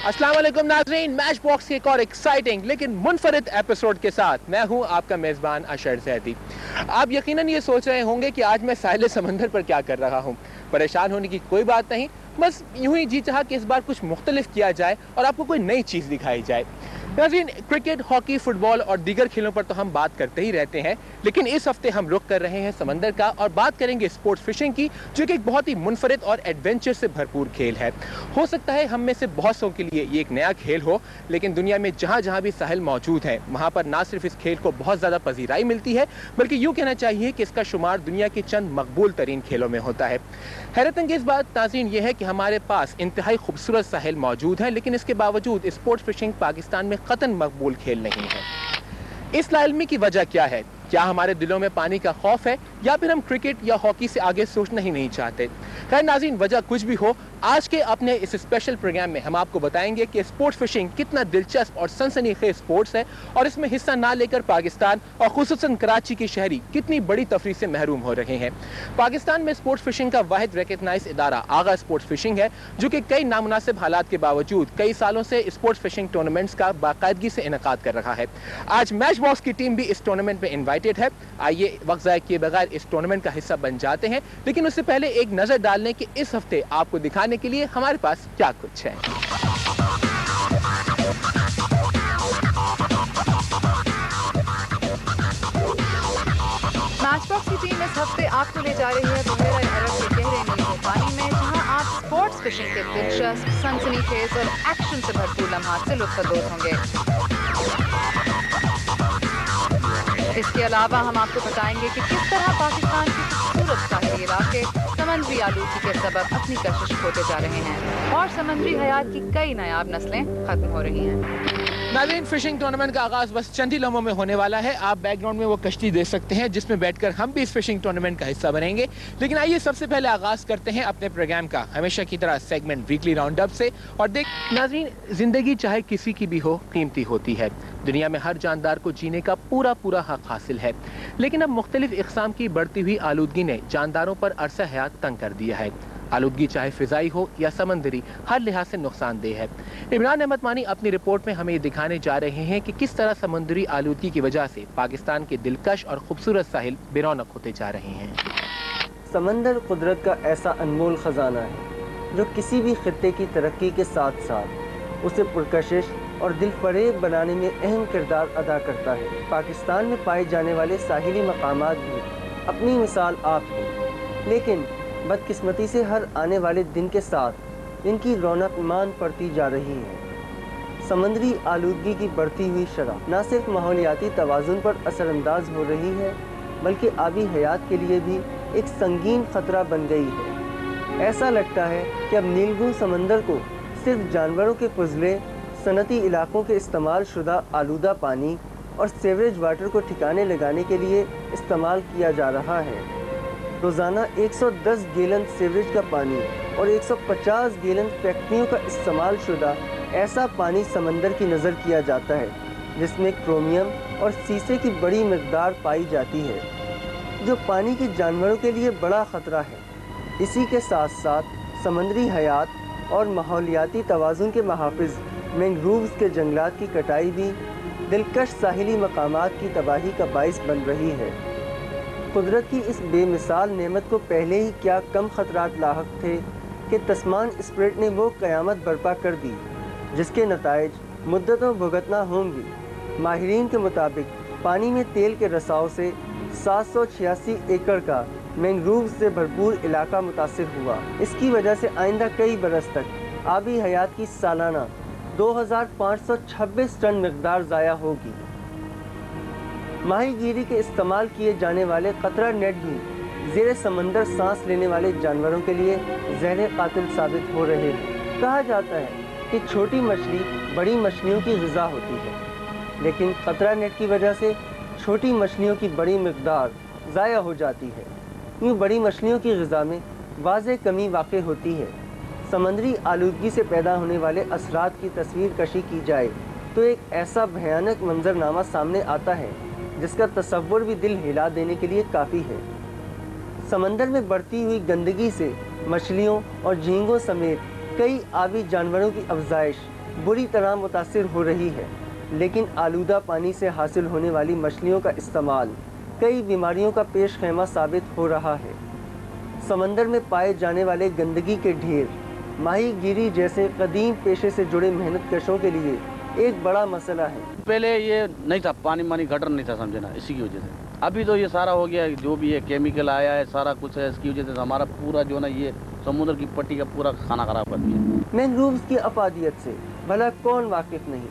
अस्सलाम वालेकुम नाज़रीन, मैच बॉक्स के एक और एक्साइटिंग लेकिन मुनफरिद एपिसोड के साथ मैं हूं आपका मेज़बान अशर ज़ैदी। आप यकीनन ये सोच रहे होंगे कि आज मैं साहिल समंदर पर क्या कर रहा हूं। परेशान होने की कोई बात नहीं, बस यूं ही जी चाहा कि इस बार कुछ मुख्तलिफ किया जाए और आपको कोई नई चीज़ दिखाई जाए। नाज़रीन, क्रिकेट, हॉकी, फुटबॉल और दीगर खेलों पर तो हम बात करते ही रहते हैं, लेकिन इस हफ्ते हम रुख कर रहे हैं समंदर का और बात करेंगे स्पोर्ट्स फिशिंग की, जो कि एक बहुत ही मुनफरिद और एडवेंचर से भरपूर खेल है। हो सकता है हम में से बहुत सौ के लिए ये एक नया खेल हो, लेकिन दुनिया में जहाँ जहाँ भी साहिल मौजूद हैं वहाँ पर ना सिर्फ इस खेल को बहुत ज़्यादा पजीराई मिलती है, बल्कि यूँ कहना चाहिए कि इसका शुमार दुनिया के चंद मकबूल तरीन खेलों में होता है। हैरत अंगेज़ बात नाज़रीन ये है कि हमारे पास इंतहाई खूबसूरत साहिल मौजूद है, लेकिन इसके बावजूद स्पोर्ट्स फिशिंग पाकिस्तान में कतन मकबूल खेल नहीं है। इस लाइलमी की वजह क्या है? क्या हमारे दिलों में पानी का खौफ है या फिर हम क्रिकेट या हॉकी से आगे सोचना ही नहीं चाहते? खैर नाज़रीन, वजह कुछ भी हो, आज के अपने इस स्पेशल प्रोग्राम में हम आपको बताएंगे कि स्पोर्ट्स फिशिंग कितना दिलचस्प और सनसनीखेज स्पोर्ट्स है और इसमें हिस्सा ना लेकर पाकिस्तान और खुसूसन कराची के शहरी कितनी बड़ी तफरीह से महरूम हो रहे हैं। पाकिस्तान में स्पोर्ट्स फिशिंग का वाहिद रिकग्नाइज इदारा आगा स्पोर्ट्स फिशिंग है, जो कि कई नामुनासिब हालात के बावजूद कई सालों से स्पोर्ट्स फिशिंग टूर्नामेंट्स का बाकायदगी से इनेकाद कर रहा है। आज मैच बॉक्स की टीम भी इस टूर्नामेंट में इन्वाइटेड है। आइए वक्त ज़ाया किए बगैर इस टूर्नामेंट का हिस्सा बन जाते हैं, लेकिन उससे पहले एक नज़र डाल लें कि इस हफ्ते आपको दिखाने के लिए हमारे पास क्या कुछ है। मैच बॉक्स की टीम इस हफ्ते आपको ले जा रही है बहरा अरब के गहरे नीले पानी में, जहां आप स्पोर्ट्स फिशिंग के दिलचस्प, सनसनीखेज और एक्शन से भरपूर लम्हात से लुत्फ़अंदोज़ होंगे। इसके अलावा हम आपको बताएंगे कि किस तरह पाकिस्तान के खूबसूरत साहिली इलाके समंदरी आलूगी के सबब अपनी कशिश खोते जा रहे हैं और समंदरी हयात की कई नायाब नस्लें खत्म हो रही हैं। नाज़रीन, फिशिंग टूर्नामेंट का आगाज बस चंद ही लम्हों में होने वाला है। आप बैकग्राउंड में वो कश्ती देख सकते हैं जिसमें बैठकर हम भी इस फिशिंग टूर्नामेंट का हिस्सा बनेंगे। लेकिन आइए सबसे पहले आगाज करते हैं अपने प्रोग्राम का हमेशा की तरह सेगमेंट वीकली राउंड अप से। और देख नाज़रीन, जिंदगी चाहे किसी की भी हो, कीमती होती है। दुनिया में हर जानदार को जीने का पूरा हक हासिल है, लेकिन अब मुख्तलिफ इक़साम की बढ़ती हुई आलूदगी ने जानदारों पर अरसा हयात तंग कर दिया है। आलूदगी चाहे फिजाई हो या समंदरी, हर लिहाज से नुकसानदेह है। इमरान अहमद मानी अपनी रिपोर्ट में हमें ये दिखाने जा रहे हैं कि किस तरह समुद्री आलूदगी की वजह से पाकिस्तान के दिलकश और खूबसूरत साहिल बेरौनक होते जा रहे हैं। समंदर कुदरत का ऐसा अनमोल ख़जाना है जो किसी भी खित्ते की तरक्की के साथ साथ उसे पुरकशिश और दिल फरेब बनाने में अहम किरदार अदा करता है। पाकिस्तान में पाए जाने वाले साहिली मकामात भी अपनी मिसाल आप हैं, लेकिन बदकिस्मती से हर आने वाले दिन के साथ इनकी रौनक मान पड़ती जा रही है। समंदरी आलूदगी की बढ़ती हुई शरह न सिर्फ माहौलियाती तवाज़ुन पर असरअंदाज हो रही है, बल्कि आबी हयात के लिए भी एक संगीन ख़तरा बन गई है। ऐसा लगता है कि अब नीलगू समंदर को सिर्फ जानवरों के फजले, सनती इलाकों के इस्तेमाल शुदा आलूदा पानी और सीवरेज वाटर को ठिकाने लगाने के लिए इस्तेमाल किया जा रहा है। रोज़ाना 110 गैलन सीवरेज का पानी और 150 गैलन फैक्ट्रियों का इस्तेमाल शुदा ऐसा पानी समंदर की नज़र किया जाता है, जिसमें क्रोमियम और सीसे की बड़ी मकदार पाई जाती है, जो पानी के जानवरों के लिए बड़ा ख़तरा है। इसी के साथ साथ समंदरी हयात और माहौलियाती तवाज़ुन के महाफ़िज़ मैंग्रोव्स के जंगलात की कटाई भी दिलकश साहिली मकामात की तबाही का बाइस बन रही है। कुदरत की इस बेमिसाल नेमत को पहले ही क्या कम ख़तरात लाहक थे कि तस्मान स्प्रेट ने वो क़यामत बर्पा कर दी जिसके नताइज मुद्दतों भुगतना होंगी। माहिरीन के मुताबिक पानी में तेल के रसाव से 786 एकड़ का मैंग्रोव्स से भरपूर इलाका मुतासिर हुआ। इसकी वजह से आइंदा कई बरस तक आबी हयात की सालाना 2526 टन मकदार ज़ाया होगी। माहीगीरी के इस्तेमाल किए जाने वाले कतरा नेट भी ज़ेरे समंदर सांस लेने वाले जानवरों के लिए जहर कातिल साबित हो रहे हैं। कहा जाता है कि छोटी मछली बड़ी मछलियों की ग़िज़ा होती है, लेकिन कतरा नेट की वजह से छोटी मछलियों की बड़ी मकदार ज़ाया हो जाती है। यूँ बड़ी मछलियों की ग़िज़ा में वाज़ेह कमी वाक़ होती है। समंदरी आलूदगी से पैदा होने वाले असरात की तस्वीर कशी की जाए तो एक ऐसा भयानक मंजरनामा सामने आता है जिसका तसव्वुर भी दिल हिला देने के लिए काफ़ी है। समंदर में बढ़ती हुई गंदगी से मछलियों और झींगों समेत कई आबी जानवरों की अफजाइश बुरी तरह मुतासिर हो रही है, लेकिन आलूदा पानी से हासिल होने वाली मछलियों का इस्तेमाल कई बीमारियों का पेश खैमा साबित हो रहा है। समंदर में पाए जाने वाले गंदगी के ढेर माही गिरी जैसे कदीम पेशे से जुड़े मेहनत कशों के लिए एक बड़ा मसला है। पहले ये नहीं था, पानी मानी गटर नहीं था, समझे ना, इसी की वजह से। अभी तो ये सारा हो गया, जो भी है केमिकल आया है, सारा कुछ है, इसकी वजह से हमारा पूरा जो ना ये समुद्र की पट्टी का पूरा खाना खराब कर दिया। मैंग्रोव्स की अफादियत से भला कौन वाकिफ नहीं।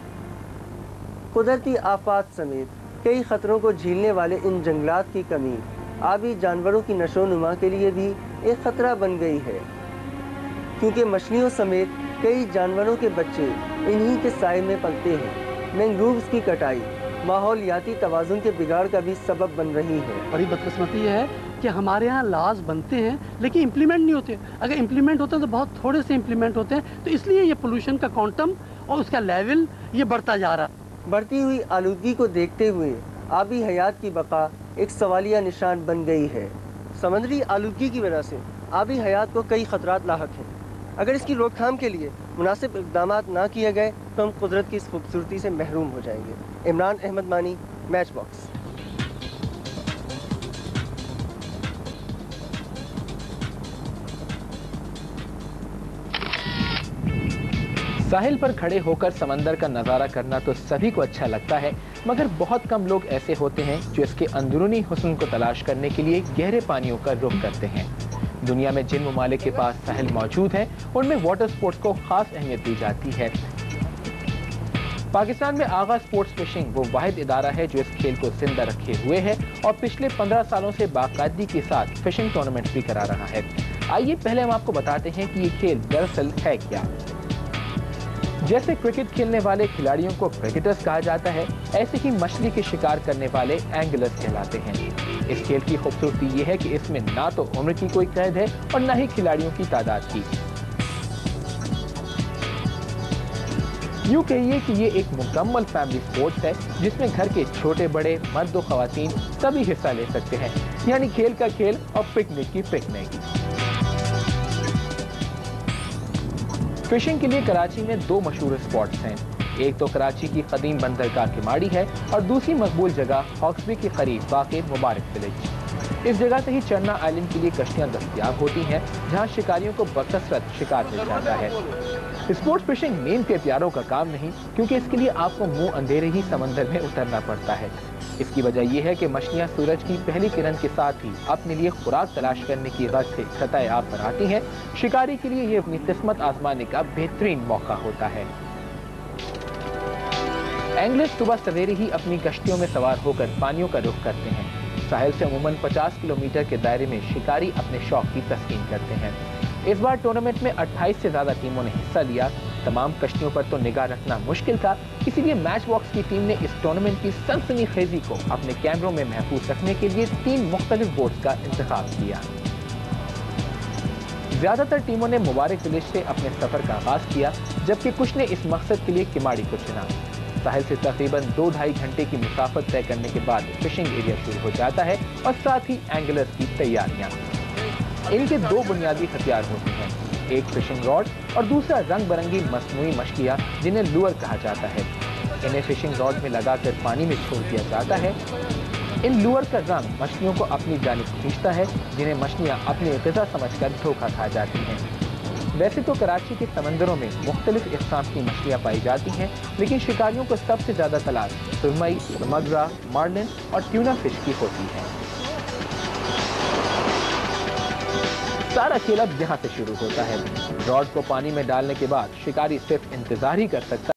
कुदरती आफात समेत कई खतरों को झेलने वाले इन जंगलात की कमी आबी जानवरों की नशोनुमा के लिए भी एक खतरा बन गई है, क्योंकि मछलियों समेत कई जानवरों के बच्चे इन्हीं के साए में पलते हैं। मैंग्रोव्स की कटाई माहौलियाती तवाज़ुन के बिगाड़ का भी सबब बन रही है। बड़ी बदकिस्मती है कि हमारे यहाँ लाज बनते हैं लेकिन इम्प्लीमेंट नहीं होते। अगर इम्प्लीमेंट होते हैं तो बहुत थोड़े से इम्प्लीमेंट होते हैं, तो इसलिए ये पोल्यूशन का क्वांटम और उसका लेवल ये बढ़ता जा रहा है। बढ़ती हुई आलूदगी को देखते हुए आबी हयात की बका एक सवालिया निशान बन गई है। समंदरी आलूदगी की वजह से आबी हयात को कई खतरात लाहक हैं। अगर इसकी रोकथाम के लिए मुनासिब इक़दाम ना किए गए तो हम कुदरत की इस खूबसूरती से महरूम हो जाएंगे। इमरान अहमद मानी, मैच बॉक्स। साहिल पर खड़े होकर समंदर का नज़ारा करना तो सभी को अच्छा लगता है, मगर बहुत कम लोग ऐसे होते हैं जो इसके अंदरूनी हुस्न को तलाश करने के लिए गहरे पानियों का रुख करते हैं। दुनिया में जिन ममालिक के पास साहिल मौजूद है उनमें वाटर स्पोर्ट्स को खास अहमियत दी जाती है। पाकिस्तान में आगा स्पोर्ट्स फिशिंग वो वाहिद इदारा है जो इस खेल को जिंदा रखे हुए है और पिछले 15 सालों से बाकायदगी के साथ फिशिंग टूर्नामेंट भी करा रहा है। आइए पहले हम आपको बताते हैं कि ये खेल दरअसल है क्या। जैसे क्रिकेट खेलने वाले खिलाड़ियों को क्रिकेटर्स कहा जाता है, ऐसे ही मछली के शिकार करने वाले एंगलर्स कहलाते हैं। इस खेल की खूबसूरती ये है कि इसमें ना तो उम्र की कोई कैद है और ना ही खिलाड़ियों की तादाद की। यूं कहिए कि ये एक मुकम्मल फैमिली स्पोर्ट्स है जिसमें घर के छोटे बड़े मर्द और खवातीन सभी हिस्सा ले सकते हैं, यानी खेल का खेल और पिकनिक की पिकनिक। फिशिंग के लिए कराची में दो मशहूर स्पॉट्स हैं। एक तो कराची की कदीम बंदरगाह किमाड़ी है और दूसरी मकबूल जगह हॉक्सबी के करीब वाक़े मुबारक विलेज। इस जगह से ही चरना आइलैंड के लिए कश्तियां दस्तयाब होती हैं, जहां शिकारियों को बकसरत शिकार मिल जाता है। स्पोर्ट्स फिशिंग नींद के प्यारों का काम नहीं, क्योंकि इसके लिए आपको मुंह अंधेरे ही समंदर में उतरना पड़ता है। इसकी वजह यह है कि मछलियां सूरज की पहली किरण के साथ ही अपने लिए खुराक तलाश करने की गर्ज से सतह आब पर आती हैं। शिकारी के लिए ये अपनी किस्मत आजमाने का बेहतरीन मौका होता है। एंगलर्स सुबह सवेरे ही अपनी कश्तियों में सवार होकर पानियों का रुख करते हैं। साहिल से अमूमन 50 किलोमीटर के दायरे में शिकारी अपने शौक की तस्कीन करते हैं। इस बार टूर्नामेंट में 28 से ज्यादा टीमों ने हिस्सा लिया। तमाम कश्तियों पर तो निगाह रखना मुश्किल था, इसीलिए मैच बॉक्स की टीम ने इस टूर्नामेंट की सनसनीखेजी को अपने कैमरों में महफूज रखने के लिए 3 मुख्तलिफ बोट्स का इंतखाब किया। ज्यादातर टीमों ने मुबारक विलेज से अपने सफर का आगाज किया, जबकि कुछ ने इस मकसद के लिए किमाड़ी को चुना। साहिल से तकरीबन 2-2.5 घंटे की मुसाफत तय करने के बाद फिशिंग एरिया शुरू हो जाता है और साथ ही एंगलर्स की तैयारियां। इनके 2 बुनियादी हथियार होते हैं, एक फिशिंग रॉड और दूसरा रंग बिरंगी मस्नूई मछलियां जिन्हें लूअर कहा जाता है। इन्हें फिशिंग रॉड में लगाकर पानी में छोड़ दिया जाता है। इन लूअर का रंग मछलियों को अपनी जानिब खींचता है, जिन्हें मछलियां अपनी ग़िज़ा समझकर धोखा खा जाती हैं। वैसे तो कराची के समंदरों में मुख्तलिफ इक़साम की मछलियाँ पाई जाती हैं, लेकिन शिकारियों को सबसे ज़्यादा तलाश सुरमई, मगरा, मार्लिन और ट्यूना फिश की होती है। सारा खेल अब यहाँ से शुरू होता है। रॉड को पानी में डालने के बाद शिकारी सिर्फ इंतजार ही कर सकता